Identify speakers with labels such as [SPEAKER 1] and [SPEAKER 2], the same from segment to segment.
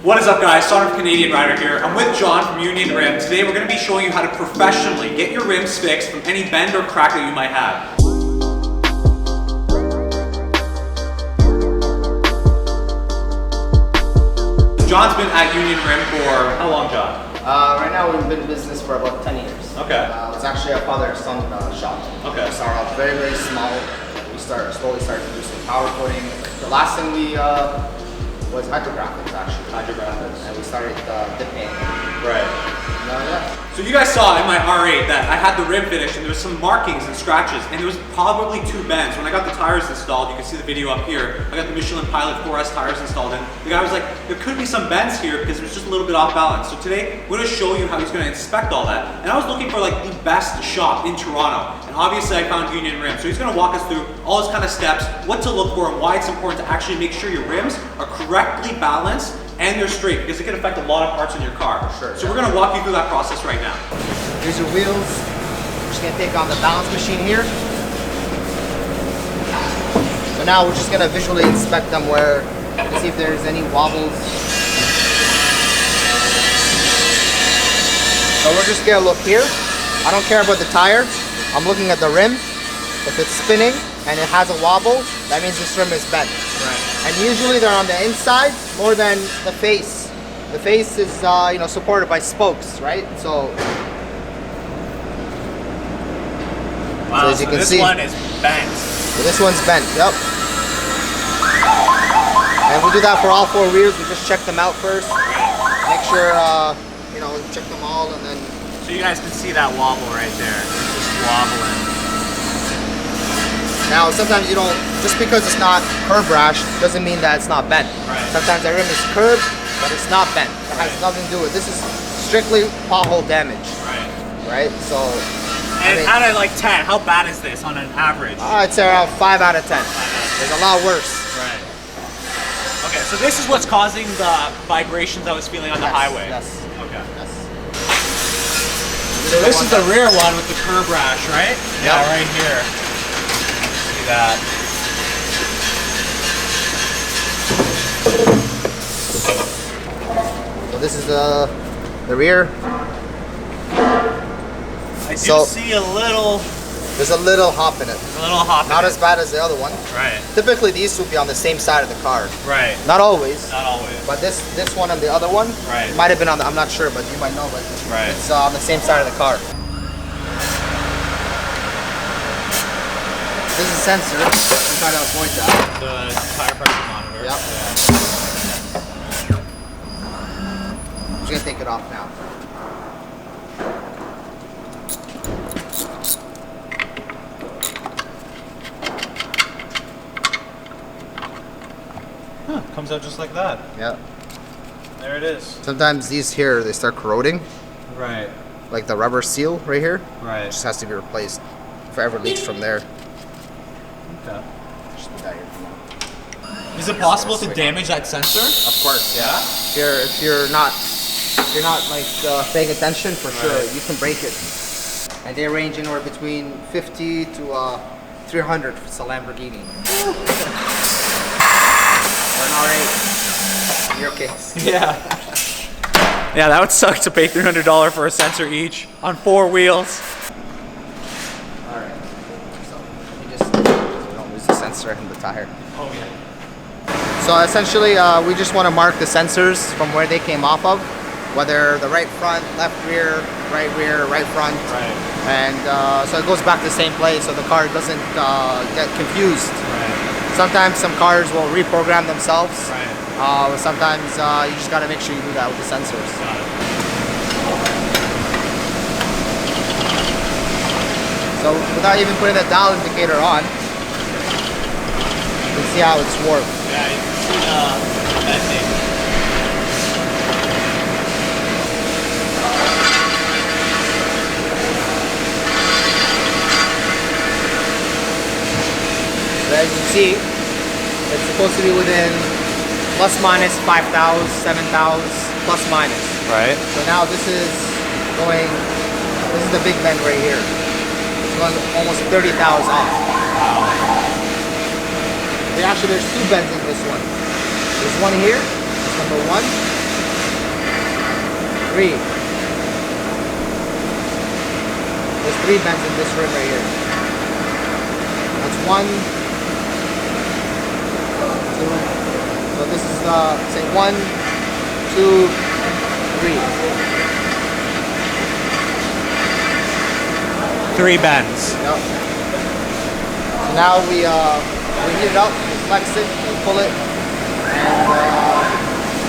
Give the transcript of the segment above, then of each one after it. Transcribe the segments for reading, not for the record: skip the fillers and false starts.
[SPEAKER 1] What is up, guys? Sonduren Canadian Rider here. I'm with John from Union Rim. Today we're going to be showing you how to professionally get your rims fixed from any bend or crack that you might have. John's been at Union Rim for how long, John?
[SPEAKER 2] Right now we've been in business for about 10 years.
[SPEAKER 1] Okay.
[SPEAKER 2] It's actually our father-son shop.
[SPEAKER 1] Okay.
[SPEAKER 2] We started off very, very small. We slowly started producing power coating. The last thing we was hydrographics, actually.
[SPEAKER 1] Hydrographics.
[SPEAKER 2] And we started dipping.
[SPEAKER 1] Right.
[SPEAKER 2] Yeah.
[SPEAKER 1] So you guys saw in my R8 that I had the rim finished and there was some markings and scratches, and there was probably 2 bends. When I got the tires installed, you can see the video up here, I got the Michelin Pilot 4S tires installed, and the guy was like, there could be some bends here because it was just a little bit off balance. So today, we're gonna show you how he's gonna inspect all that. And I was looking for like the best shop in Toronto, and obviously I found Union Rim. So he's gonna walk us through all those kind of steps, what to look for, and why it's important to actually make sure your rims are correctly balanced and they're straight, because it can affect a lot of parts in your car.
[SPEAKER 2] Sure.
[SPEAKER 1] So we're gonna walk you through that process right now.
[SPEAKER 2] Here's your wheels. We're just gonna take on the balance machine here. So now we're just gonna visually inspect them to see if there's any wobbles. So we're just gonna look here. I don't care about the tire. I'm looking at the rim. If it's spinning and it has a wobble, that means this rim is bent.
[SPEAKER 1] Right.
[SPEAKER 2] And usually they're on the inside more than the face. The face is supported by spokes, right? So,
[SPEAKER 1] wow,
[SPEAKER 2] as you can see,
[SPEAKER 1] this one is bent.
[SPEAKER 2] So this one's bent, yep. And we do that for all 4 wheels. We just check them out first. Make sure, check them all, and then...
[SPEAKER 1] So you guys can see that wobble right there. It's just wobbling.
[SPEAKER 2] Now, sometimes you don't, just because it's not curb rash doesn't mean that it's not bent.
[SPEAKER 1] Right.
[SPEAKER 2] Sometimes the rim is curved, but it's not bent. It has nothing to do with it. This is strictly pothole damage.
[SPEAKER 1] Right.
[SPEAKER 2] Right? So,
[SPEAKER 1] and out of like 10, how bad is this on an average?
[SPEAKER 2] I'd say around 5 out of 10. There's a lot worse.
[SPEAKER 1] Right. Okay, so this is what's causing the vibrations I was feeling on the highway.
[SPEAKER 2] Yes.
[SPEAKER 1] Okay.
[SPEAKER 2] Yes.
[SPEAKER 1] So this is the rear one with the curb rash, right?
[SPEAKER 2] Yeah,
[SPEAKER 1] right here. See that?
[SPEAKER 2] So this is the rear.
[SPEAKER 1] I do see a little...
[SPEAKER 2] There's a little hop in it.
[SPEAKER 1] There's a little hop
[SPEAKER 2] Not as bad as the other one.
[SPEAKER 1] Right.
[SPEAKER 2] Typically these would be on the same side of the car.
[SPEAKER 1] Right.
[SPEAKER 2] Not always.
[SPEAKER 1] Not always.
[SPEAKER 2] But this one and the other one might have been on the, I'm not sure, but you might know, but it's on the same side of the car. This is a sensor. I'm trying to avoid that.
[SPEAKER 1] The tire pressure monitor.
[SPEAKER 2] Yep. I'm just gonna take it off now.
[SPEAKER 1] Huh, comes out just like that.
[SPEAKER 2] Yeah.
[SPEAKER 1] There it is.
[SPEAKER 2] Sometimes these here, they start corroding.
[SPEAKER 1] Right.
[SPEAKER 2] Like the rubber seal right here.
[SPEAKER 1] Right.
[SPEAKER 2] It just has to be replaced. If it ever leaks from there.
[SPEAKER 1] Okay.
[SPEAKER 2] Just put that here.
[SPEAKER 1] Is it possible to damage that sensor?
[SPEAKER 2] Of course, yeah. If you're not like paying attention, for sure you can break it. And they range anywhere between 50 to 300 if it's a Lamborghini. Or an R8. In your case.
[SPEAKER 1] Yeah. Yeah, that would suck to pay $300 for a sensor each on 4 wheels.
[SPEAKER 2] Alright. So you just don't lose the sensor and the tire.
[SPEAKER 1] Oh yeah.
[SPEAKER 2] So essentially, we just want to mark the sensors from where they came off of, whether the right front, left rear, right front.
[SPEAKER 1] Right.
[SPEAKER 2] And so it goes back to the same place so the car doesn't get confused.
[SPEAKER 1] Right.
[SPEAKER 2] Sometimes some cars will reprogram themselves.
[SPEAKER 1] Right.
[SPEAKER 2] Sometimes you just got to make sure you do that with the sensors.
[SPEAKER 1] Got it.
[SPEAKER 2] So without even putting the dial indicator on, you can see how it's warped.
[SPEAKER 1] Yeah, you can see the bending.
[SPEAKER 2] So as you see, it's supposed to be within plus minus 5 thou, 7 thou, plus minus.
[SPEAKER 1] Right.
[SPEAKER 2] So now this is the big bend right here. It's going almost 30 thou off.
[SPEAKER 1] Wow.
[SPEAKER 2] Actually, there's 2 bends in this one. There's one here, that's number 1, 3. There's 3 bends in this rim right here. That's 1, 2. So this is say 1, 2, 3.
[SPEAKER 1] 3 bends.
[SPEAKER 2] Yep. So now we heat it up, we flex it, we pull it, and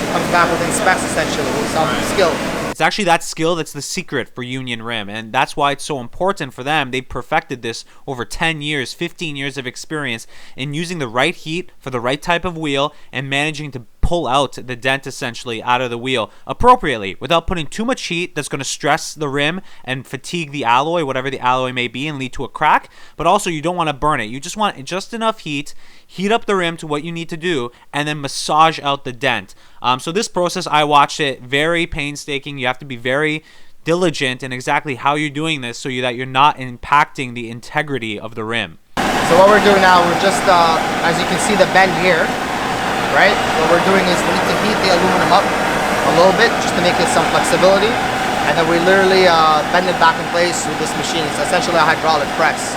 [SPEAKER 2] it comes back within specs essentially with some skill.
[SPEAKER 1] It's actually that skill that's the secret for Union Rim, and that's why it's so important for them. They've perfected this over 10 years, 15 years of experience in using the right heat for the right type of wheel and managing to pull out the dent essentially out of the wheel appropriately without putting too much heat that's going to stress the rim and fatigue the alloy, whatever the alloy may be, and lead to a crack. But also you don't want to burn it. You just want just enough heat, heat up the rim to what you need to do, and then massage out the dent. So this process, I watched it, very painstaking. You have to be very diligent in exactly how you're doing this so that you're not impacting the integrity of the rim.
[SPEAKER 2] So what we're doing now, we're just, as you can see the bend here, right? What we're doing is we need to heat the aluminum up a little bit just to make it some flexibility, and then we literally bend it back in place with this machine. It's essentially a hydraulic press.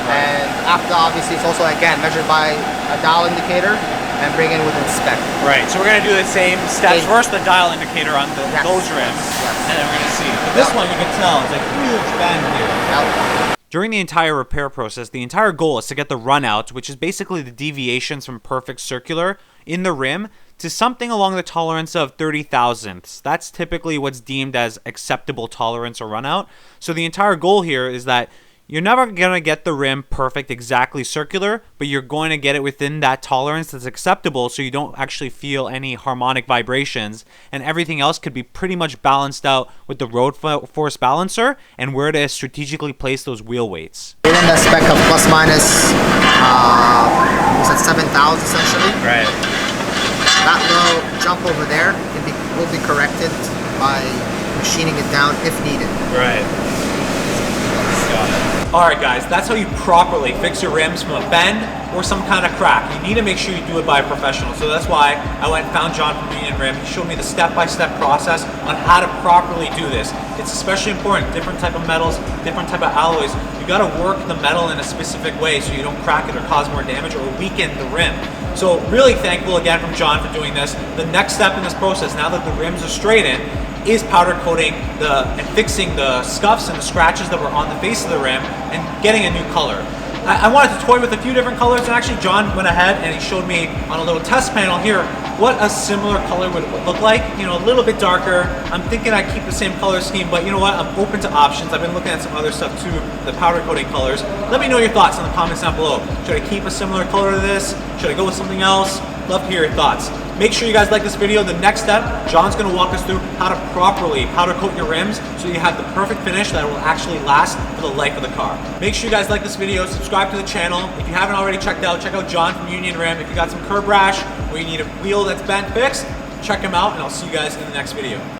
[SPEAKER 2] And after, obviously, it's also again measured by a dial indicator and bring in within spec.
[SPEAKER 1] Right, so we're going to do the same steps. First, the dial indicator on those rims, and then we're going to see. But this one, you can tell, it's like a huge bend here.
[SPEAKER 2] Yep.
[SPEAKER 1] During the entire repair process, the entire goal is to get the run out, which is basically the deviations from perfect circular in the rim, to something along the tolerance of 30 thousandths. That's typically what's deemed as acceptable tolerance or run out. So the entire goal here is that you're never going to get the rim perfect exactly circular, but you're going to get it within that tolerance that's acceptable so you don't actually feel any harmonic vibrations, and everything else could be pretty much balanced out with the road force balancer and where to strategically place those wheel weights.
[SPEAKER 2] Within that spec of plus minus, was at 7,000 essentially.
[SPEAKER 1] Right.
[SPEAKER 2] That little jump over there will be corrected by machining it down if needed.
[SPEAKER 1] Right. Alright guys, that's how you properly fix your rims from a bend or some kind of crack. You need to make sure you do it by a professional. So that's why I went and found John from Union Rim. He showed me the step-by-step process on how to properly do this. It's especially important. Different type of metals, different type of alloys. You got to work the metal in a specific way so you don't crack it or cause more damage or weaken the rim. So really thankful again from John for doing this. The next step in this process, now that the rims are straightened, is powder coating and fixing the scuffs and the scratches that were on the face of the rim and getting a new color. I wanted to toy with a few different colors, and actually John went ahead and he showed me on a little test panel here what a similar color would look like. You know, a little bit darker. I'm thinking I keep the same color scheme, but you know what? I'm open to options. I've been looking at some other stuff too, the powder coating colors. Let me know your thoughts in the comments down below. Should I keep a similar color to this? Should I go with something else? Love to hear your thoughts. Make sure you guys like this video. The next step, John's going to walk us through how to properly powder coat your rims so you have the perfect finish that will actually last for the life of the car. Make sure you guys like this video, subscribe to the channel. If you haven't already check out John from Union Rim. If you got some curb rash or you need a wheel that's bent fixed, check him out, and I'll see you guys in the next video.